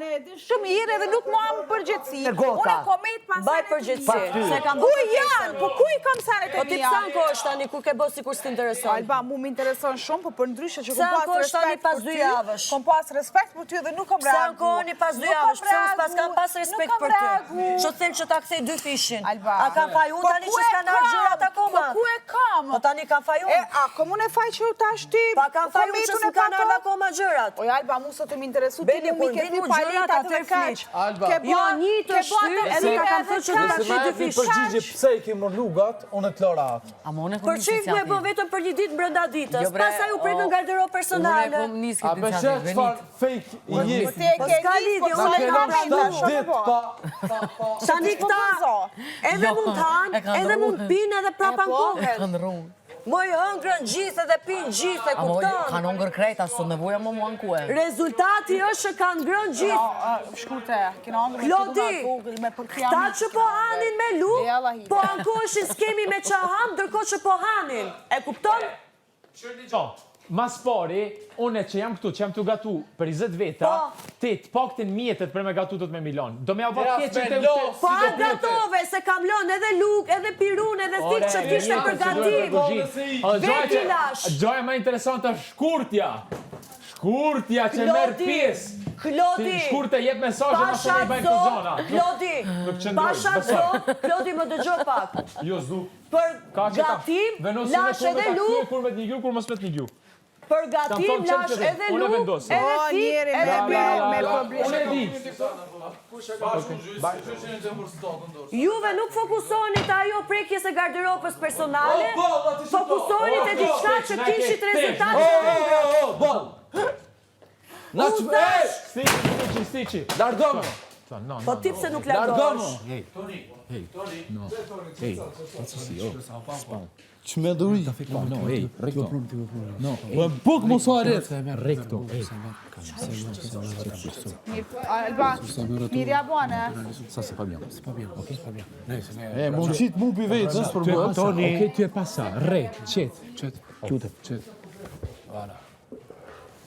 ne di shumë mirë edhe nuk mua më përgjithësi. Unë komet pas Baj përgjithësi. Ku janë? Po ku I kam senet e mia? Po ti pse anko është tani kur ke bë sikur s'të intereson? Alba, mu m'intereson shumë, po për ndryshe që kom pas respekt për ty. Kom pas respekt për ty dhe nuk kom reagu. Pse anko një pas 2 javësh, pse unë pas kam pas respekt për ty. Që them që ta kthej 2 fishin. A kam faj unë tani që s'ka ndarë gjërat akoma? Po ku e kam? Po tani kam faj unë. A komun e faj që u tash ti? Pa kam faj unë që s'ka ndarë akoma gjërat. O Alba, mu sot e m'interesu ti mu mi ke vi palita të kaq. Jo, një të shty, edhe ka kam thënë që du ta kthej 2 fish. Përgjigje pse I ke mor lugat, unë të lora atë. Për çif më bën vetëm për një ditë brenda ditës. Pastaj u pret në garderobë personale. A beshe çfarë fake I je? Po s'ka lidhje, unë e kam ditë pa. Tani këta edhe mund të hanë, edhe mund të pinë edhe prapa nkohen. Moj hëngrën gjithë edhe pinë gjithë, e kupton? Kanë hëngrë krejta, sot nevoja më muankue. Rezultati është që kanë ngrënë gjithë. Shkute, kena hëngrë Klodi, këta që po hanin me luk, po ankoshin skemi me qahan, ndërko që po hanin. E kupton? Mas pari, une që jam këtu, që jam të gatu për 20 veta, ti të paktin mjetet për me gatu të me Milan. Do me avat keqin të vëtë. Po a gatove, se kam lën edhe luk, edhe pirun, edhe thik që t'ishte për gatim. Vetilash. Gjoja ma interesant është shkurtja. Shkurtja që merë pjesë. Klodi, Shkurte jep mesazhe ma shumë I bajnë këtë zona. Klodi, pasha zo, Klodi më dëgjo pak. Jo, zdu. Për gatim, lash edhe luk. Kur me t'një gju, kur mos me t'një gju. Për gatim, lash edhe luk, edhe thik, edhe pirun me problem. Unë e di. Juve nuk fokusoni të ajo prekjes e garderobës personale, fokusoni të diçka që kishit rezultat. Stiqi. Largomë. Po ti pse nuk largohesh? Që me duri? No, recto. No, Buk mos arret. recto. Alba, mirja buone. Ça, c'est pas bien. C'est pas bien, ok? C'est pas bien. Mund qit mupi vetë, s'për Ok, tu es pas ça. Re, qet. Qet. Qet. Voilà.